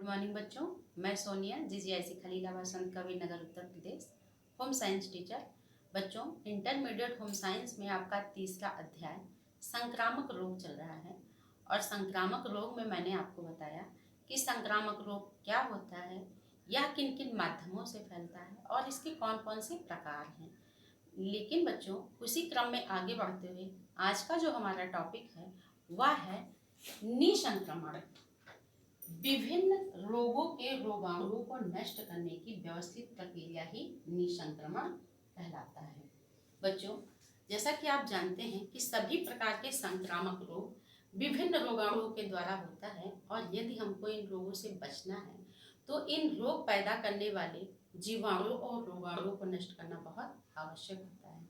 Morning बच्चों, मैं Sonia GGIC Khalilabad संत Kabir Nagar Uttar Pradesh home science teacher. बच्चों, इंटरमीडिएट होम साइंस में आपका तीसरा अध्याय संक्रामक रोग चल रहा है। और संक्रामक रोग में मैंने आपको बताया कि संक्रामक रोग क्या होता है, यह किन किन माध्यमों से फैलता है और इसके कौन कौन से प्रकार हैं। लेकिन बच्चों, उसी क्रम में आगे बढ़ते हुए आज का जो हमारा टॉपिक है वह है निसंक्रमण। विभिन्न रोगों के रोगाणुओं को नष्ट करने की व्यवस्थित प्रक्रिया ही निसंक्रमण कहलाता है। बच्चों, जैसा कि आप जानते हैं कि सभी प्रकार के संक्रामक रोग विभिन्न रोगाणुओं के द्वारा होता है और यदि हमको इन रोगों से बचना है तो इन रोग पैदा करने वाले जीवाणु और रोगाणुओं को नष्ट करना बहुत आवश्यक होता है।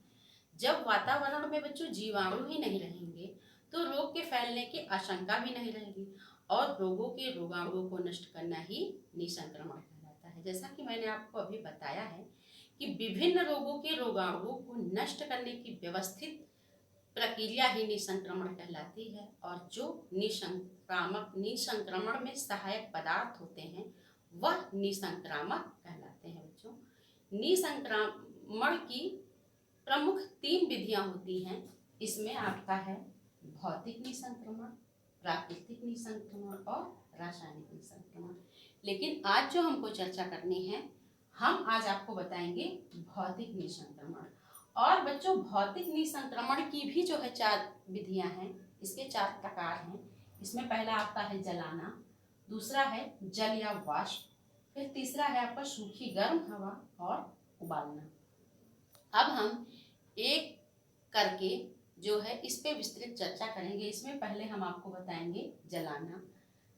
जब वातावरण में बच्चों जीवाणु ही नहीं रहेंगे तो रोग के फैलने की आशंका भी नहीं रहेगी और रोगों के रोगाणुओं को नष्ट करना ही निसंक्रमण कहलाता है। जैसा कि मैंने आपको अभी बताया है कि विभिन्न रोगों के रोगाणुओं को नष्ट करने की व्यवस्थित प्रक्रिया ही निसंक्रमण कहलाती है और जो निसंक्रमण में सहायक पदार्थ होते हैं वह निसंक्रामक कहलाते हैं। बच्चों, निसंक्रमण की प्रमुख 3 विधियां होती हैं। इसमें आपका है भौतिक निसंक्रमण, प्राकृतिक निसंक्रमण और रासायनिक निसंक्रमण। लेकिन आज जो हमको चर्चा करनी है, हम आज आपको बताएंगे भौतिक निसंक्रमण। और बच्चों, भौतिक निसंक्रमण की भी जो है 4 विधियां हैं। इसके 4 प्रकार हैं। इसमें पहला आपका है जलाना, दूसरा है जल या वाष्प, फिर तीसरा है आपका सूखी गर्म हवा और उबालना। अब हम एक करके जो है इस पे विस्तृत चर्चा करेंगे। इसमें पहले हम आपको बताएंगे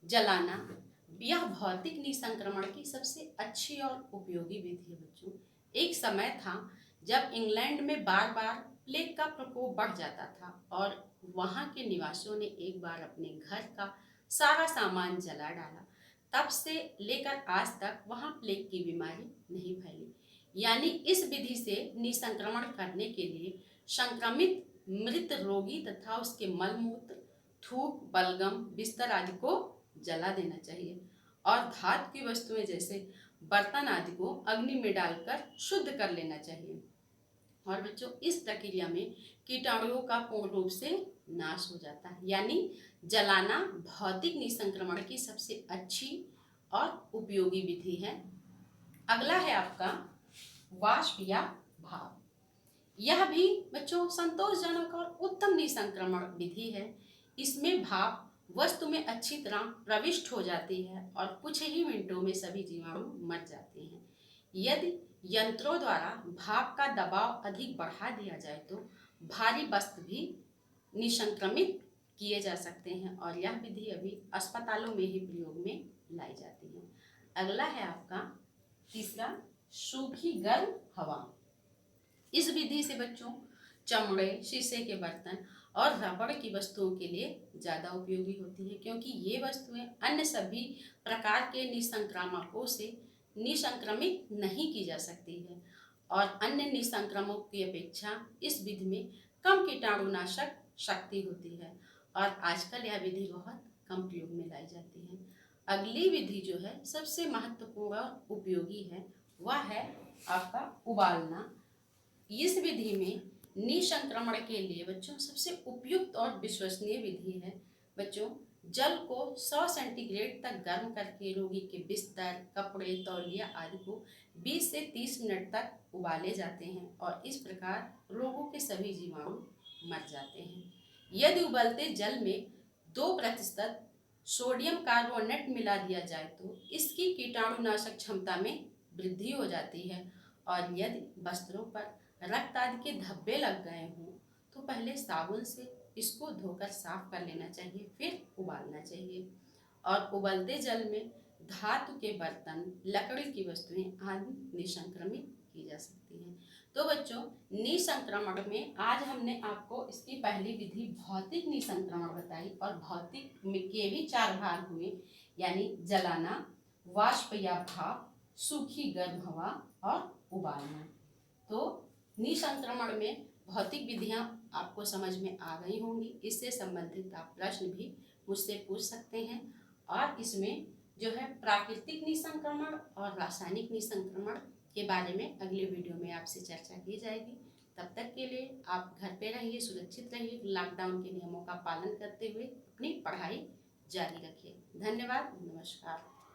जलाना यह भौतिक निसंक्रमण की सबसे अच्छी और उपयोगी विधि है। बच्चों, एक समय था जब इंग्लैंड में बार बार प्लेग का प्रकोप बढ़ जाता था और वहाँ के निवासियों ने एक बार अपने घर का सारा सामान जला डाला। तब से लेकर आज तक वहाँ प्लेग की बीमारी नहीं फैली। यानी इस विधि से निसंक्रमण करने के लिए संक्रमित मृत रोगी तथा उसके मलमूत्र, थूक, बलगम, बिस्तर आदि को जला देना चाहिए और धातु की वस्तुएं जैसे बर्तन आदि को अग्नि में डालकर शुद्ध कर लेना चाहिए। और बच्चों, इस प्रक्रिया में कीटाणुओं का पूर्ण रूप से नाश हो जाता है। यानी जलाना भौतिक निसंक्रमण की सबसे अच्छी और उपयोगी विधि है। अगला है आपका वाष्प या भाप। यह भी बच्चों संतोषजनक और उत्तम निसंक्रमण विधि है। इसमें भाप वस्तु में अच्छी तरह प्रविष्ट हो जाती है और कुछ ही मिनटों में सभी जीवाणु मर जाते हैं। यदि यंत्रों द्वारा भाप का दबाव अधिक बढ़ा दिया जाए तो भारी वस्तु भी निसंक्रमित किए जा सकते हैं और यह विधि अभी अस्पतालों में ही प्रयोग में लाई जाती है। अगला है आपका तीसरा सूखी गर्म हवा। इस विधि से बच्चों चमड़े, शीशे के बर्तन और रबड़ की वस्तुओं के लिए ज़्यादा उपयोगी होती है, क्योंकि ये वस्तुएं अन्य सभी प्रकार के निसंक्रामकों से निसंक्रमित नहीं की जा सकती है और अन्य निसंक्रमकों की अपेक्षा इस विधि में कम कीटाणुनाशक शक्ति होती है और आजकल यह विधि बहुत कम प्रयोग में लाई जाती है। अगली विधि जो है सबसे महत्वपूर्ण और उपयोगी है, वह है आपका उबालना। इस विधि में निसंक्रमण के लिए बच्चों सबसे उपयुक्त और विश्वसनीय विधि है। बच्चों, जल को 100 सेंटीग्रेड तक गर्म करके रोगी के बिस्तर, कपड़े, तौलिया आदि को 20 से 30 मिनट तक उबाले जाते हैं और इस प्रकार रोगों के सभी जीवाणु मर जाते हैं। यदि उबलते जल में 2% सोडियम कार्बोनेट मिला दिया जाए तो इसकी कीटाणुनाशक क्षमता में वृद्धि हो जाती है और यदि वस्त्रों पर रक्त आदि के धब्बे लग गए हों तो पहले साबुन से इसको धोकर साफ कर लेना चाहिए, फिर उबालना चाहिए। और उबलते जल में धातु के बर्तन, लकड़ी की वस्तुएं आदि निसंक्रमित की जा सकती हैं। तो बच्चों, निसंक्रमण में आज हमने आपको इसकी पहली विधि भौतिक निसंक्रमण बताई और भौतिक के भी 4 भाग हुए, यानी जलाना, वाष्प या भाप, सूखी गर्म हवा और उबालना। तो निसंक्रमण में भौतिक विधियां आपको समझ में आ गई होंगी। इससे संबंधित आप प्रश्न भी मुझसे पूछ सकते हैं और इसमें जो है प्राकृतिक निसंक्रमण और रासायनिक निसंक्रमण के बारे में अगले वीडियो में आपसे चर्चा की जाएगी। तब तक के लिए आप घर पे रहिए, सुरक्षित रहिए, लॉकडाउन के नियमों का पालन करते हुए अपनी पढ़ाई जारी रखिए। धन्यवाद, नमस्कार।